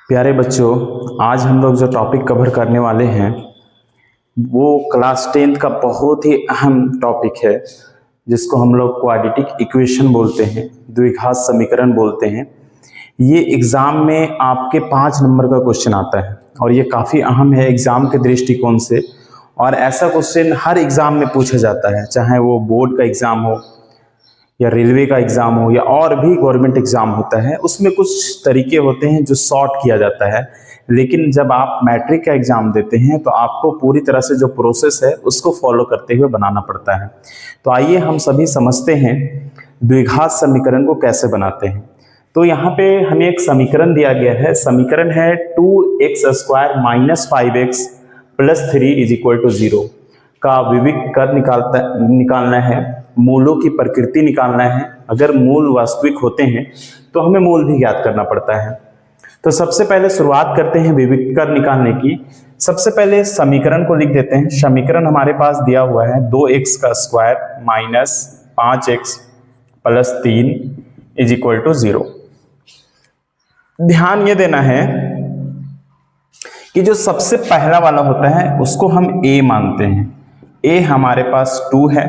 प्यारे बच्चों, आज हम लोग जो टॉपिक कवर करने वाले हैं वो क्लास 10th का बहुत ही अहम टॉपिक है, जिसको हम लोग क्वाड्रेटिक इक्वेशन बोलते हैं, द्विघात समीकरण बोलते हैं। ये एग्ज़ाम में आपके 5 नंबर का क्वेश्चन आता है और ये काफ़ी अहम है एग्ज़ाम के दृष्टिकोण से। और ऐसा क्वेश्चन हर एग्ज़ाम में पूछा जाता है, चाहे वो बोर्ड का एग्ज़ाम हो या रेलवे का एग्ज़ाम हो या और भी गवर्नमेंट एग्ज़ाम होता है। उसमें कुछ तरीके होते हैं जो सॉर्ट किया जाता है, लेकिन जब आप मैट्रिक का एग्ज़ाम देते हैं तो आपको पूरी तरह से जो प्रोसेस है उसको फॉलो करते हुए बनाना पड़ता है। तो आइए हम सभी समझते हैं द्विघात समीकरण को कैसे बनाते हैं। तो यहाँ पे हमें एक समीकरण दिया गया है। समीकरण है 2x² - 5x + 3 = 0 का विविक्त कर निकालना है, मूलों की प्रकृति निकालना है। अगर मूल वास्तविक होते हैं तो हमें मूल भी ज्ञात करना पड़ता है। तो सबसे पहले शुरुआत करते हैं विविक्त कर निकालने की। सबसे पहले समीकरण को लिख देते हैं। समीकरण हमारे पास दिया हुआ है 2x² - 5x + 3 = 0। ध्यान ये देना है कि जो सबसे पहला वाला होता है उसको हम a मानते हैं। a हमारे पास 2 है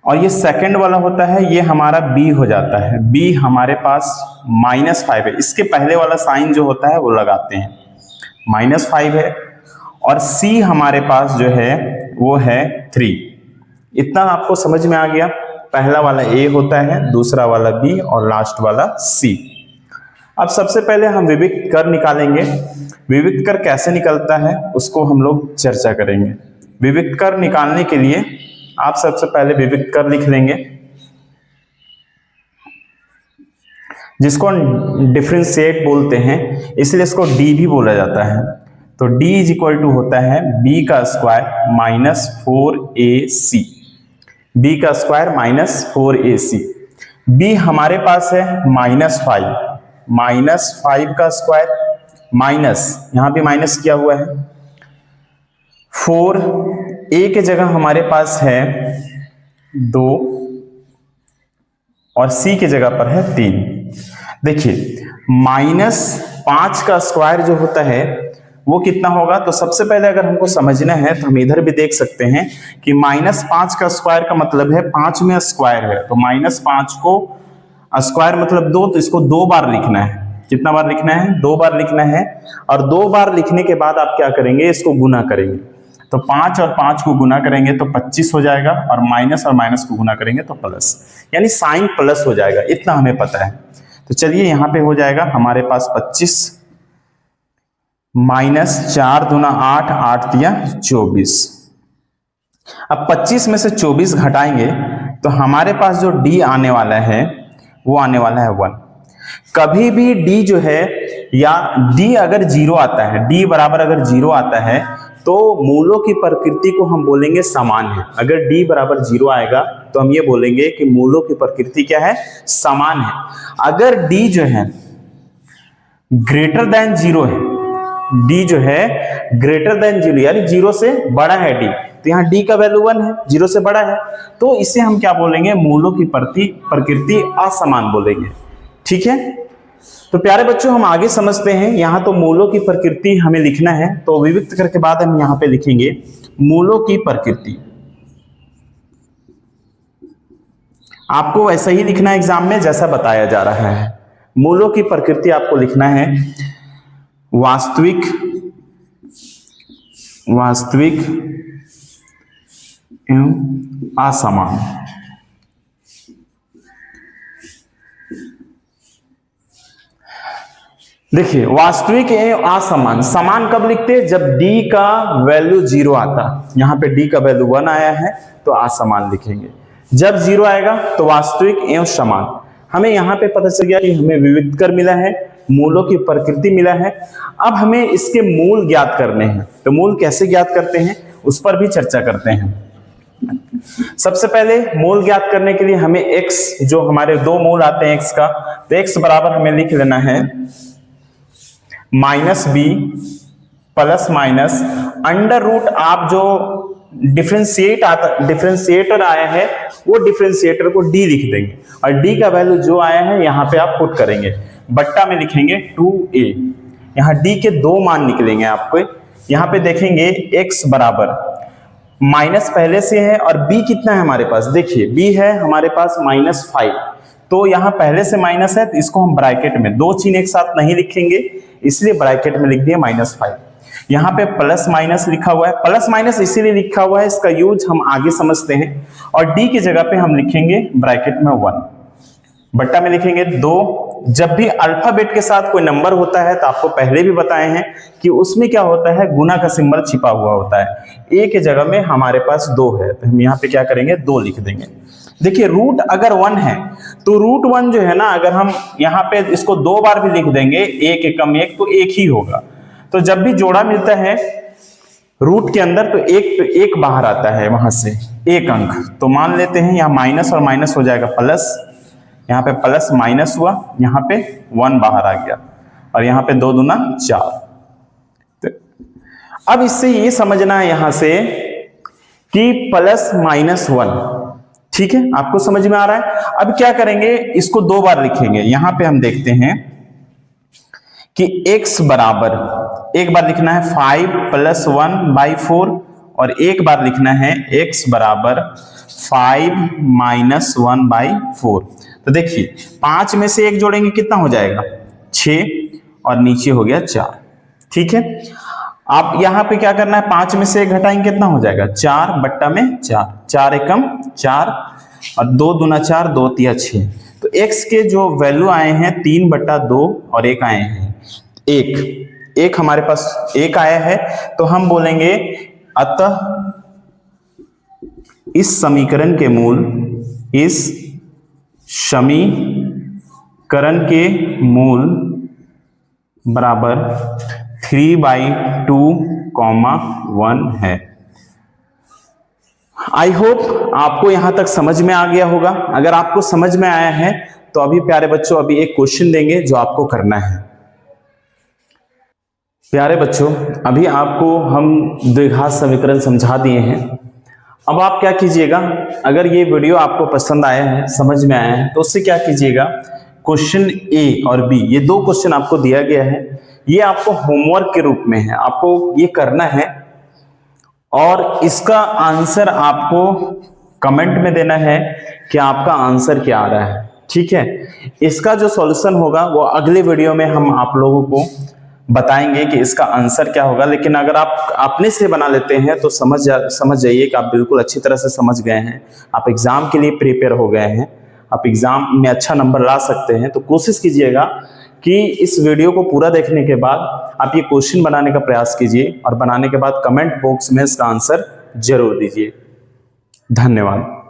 और ये सेकंड वाला होता है, ये हमारा b हो जाता है। b हमारे पास -5 है। इसके पहले वाला साइन जो होता है वो लगाते हैं, -5 है। और c हमारे पास जो है वो है 3। इतना आपको समझ में आ गया। पहला वाला a होता है, दूसरा वाला b और लास्ट वाला c। अब सबसे पहले हम विविक्त कर निकालेंगे। विविक्त कर कैसे निकलता है उसको हम लोग चर्चा करेंगे। विविक्त कर निकालने के लिए आप सबसे पहले विविक्त कर लिख लेंगे, जिसको डिफरेंशिएट बोलते हैं, इसलिए इसको d भी बोला जाता है। तो d = होता है b² - 4ac। b² - 4ac। b हमारे पास है -5, -5 का स्क्वायर माइनस, यहां भी माइनस किया हुआ है 4। a के जगह हमारे पास है 2 और c के जगह पर है 3। देखिए -5 का स्क्वायर जो होता है वो कितना होगा। तो सबसे पहले अगर हमको समझना है तो हम इधर भी देख सकते हैं कि -5 का स्क्वायर का मतलब है 5 में स्क्वायर है, तो -5 को स्क्वायर मतलब 2, तो इसको 2 बार लिखना है। कितना बार लिखना है? 2 बार लिखना है। और 2 बार लिखने के बाद आप क्या करेंगे, इसको गुना करेंगे। तो 5 और 5 को गुना करेंगे तो 25 हो जाएगा, और माइनस को गुना करेंगे तो प्लस, यानी साइन प्लस हो जाएगा। इतना हमें पता है। तो चलिए यहाँ पे हो जाएगा हमारे पास 25 -4 दूना 8, 8 दिया 24। अब 25 में से 24 घटाएंगे तो हमारे पास जो d आने वाला है वो आने वाला है 1। कभी भी d जो है, या d अगर 0 आता है, d बराबर अगर 0 आता है तो मूलों की प्रकृति को हम बोलेंगे समान है। अगर d बराबर 0 आएगा तो हम ये बोलेंगे कि मूलों की प्रकृति क्या है? समान है। अगर d जो है >0 है, d जो है >0 यानी 0 से बड़ा है d, तो यहाँ d का वैल्यू 1 है, 0 से बड़ा है, तो इसे हम क्या बोलेंगे? मूलों की प्रकृति असमान बोलेंगे। ठीक है। तो प्यारे बच्चों, हम आगे समझते हैं। यहाँ तो मूलों की प्रकृति हमें लिखना है, तो विविक्त करके बाद हम यहाँ पे लिखेंगे मूलों की प्रकृति। आपको वैसा ही लिखना है एग्जाम में जैसा बताया जा रहा है। मूलों की प्रकृति आपको लिखना है वास्तविक एवं असमान। देखिए, वास्तविक एवं असमान, समान कब लिखते हैं? जब d का वैल्यू 0 आता। यहाँ पे d का वैल्यू 1 आया है तो असमान लिखेंगे। जब 0 आएगा तो वास्तविक एवं समान। हमें यहाँ पे पता चल गया कि हमें विविक्त कर मिला है, मूलों की प्रकृति मिला है। अब हमें इसके मूल ज्ञात करने हैं। तो मूल कैसे ज्ञात करते हैं उस पर भी चर्चा करते हैं। सबसे पहले मूल ज्ञात करने के लिए हमें x, जो हमारे 2 मूल आते हैं x का, तो x बराबर हमें लिख लेना है -b ± आप जो डिफरेंशिएटर आया है वो डिफरेंशिएटर को d लिख देंगे, और d का वैल्यू जो आया है यहाँ पे आप पुट करेंगे, बट्टा में लिखेंगे 2a। यहाँ डी के दो मान निकलेंगे आपको। यहाँ पे देखेंगे x बराबर माइनस पहले से है और b कितना है हमारे पास, देखिए b है हमारे पास -5, तो यहाँ पहले से माइनस है तो इसको हम ब्रैकेट में, दो चिन्ह एक साथ नहीं लिखेंगे इसलिए ब्रैकेट में लिख दिए -5। यहाँ पे प्लस माइनस लिखा हुआ है, प्लस माइनस इसीलिए लिखा हुआ है, इसका यूज हम आगे समझते हैं। और डी की जगह पे हम लिखेंगे ब्रैकेट में 1, बट्टा में लिखेंगे 2। जब भी अल्फाबेट के साथ कोई नंबर होता है तो आपको पहले भी बताए हैं कि उसमें क्या होता है, गुना का सिंबल छिपा हुआ होता है। ए के जगह में हमारे पास 2 है तो हम यहाँ पे क्या करेंगे, 2 लिख देंगे। देखिए रूट अगर 1 है तो रूट 1 जो है ना, अगर हम यहाँ पे इसको 2 बार भी लिख देंगे, 1 एकम 1 तो 1 ही होगा। तो जब भी जोड़ा मिलता है रूट के अंदर तो एक बाहर आता है वहां से 1 अंक, तो मान लेते हैं यहाँ माइनस और माइनस हो जाएगा प्लस, यहाँ पे प्लस माइनस हुआ, यहाँ पे 1 बाहर आ गया और यहाँ पे 2 दूना 4। तो अब इससे ये समझना है यहां से कि प्लस -1, ठीक है, आपको समझ में आ रहा है। अब क्या करेंगे, इसको 2 बार लिखेंगे। यहां पे हम देखते हैं कि x बराबर, एक बार लिखना है 5 + 1/4 और एक बार लिखना है x बराबर 5 - 1/4। तो देखिए 5 में से 1 जोड़ेंगे कितना हो जाएगा, 6 और नीचे हो गया 4, ठीक है। आप यहां पे क्या करना है, 5 में से 1 घटाएंगे कितना हो जाएगा, 4 बट्टा में 4, 4 एकम 4 और 2 दूना 4, 2 तिया 6। तो x के जो वैल्यू आए हैं 3/2 और 1 आए हैं 1 हमारे पास 1 आया है, तो हम बोलेंगे अतः इस समीकरण के मूल बराबर 3/2, 1 है। आई होप आपको यहां तक समझ में आ गया होगा। अगर आपको समझ में आया है तो अभी प्यारे बच्चों अभी एक क्वेश्चन देंगे जो आपको करना है। प्यारे बच्चों अभी आपको हम द्विघात समीकरण समझा दिए हैं। अब आप क्या कीजिएगा, अगर ये वीडियो आपको पसंद आया है, समझ में आया है, तो उससे क्या कीजिएगा, क्वेश्चन ए और बी, ये 2 क्वेश्चन आपको दिया गया है, ये आपको होमवर्क के रूप में है, आपको ये करना है और इसका आंसर आपको कमेंट में देना है कि आपका आंसर क्या आ रहा है, ठीक है। इसका जो सॉल्यूशन होगा वो अगले वीडियो में हम आप लोगों को बताएंगे कि इसका आंसर क्या होगा। लेकिन अगर आप अपने से बना लेते हैं तो समझ जाइए कि आप बिल्कुल अच्छी तरह से समझ गए हैं, आप एग्जाम के लिए प्रिपेयर हो गए हैं, आप एग्जाम में अच्छा नंबर ला सकते हैं। तो कोशिश कीजिएगा कि इस वीडियो को पूरा देखने के बाद आप ये क्वेश्चन बनाने का प्रयास कीजिए और बनाने के बाद कमेंट बॉक्स में इसका आंसर जरूर दीजिए। धन्यवाद।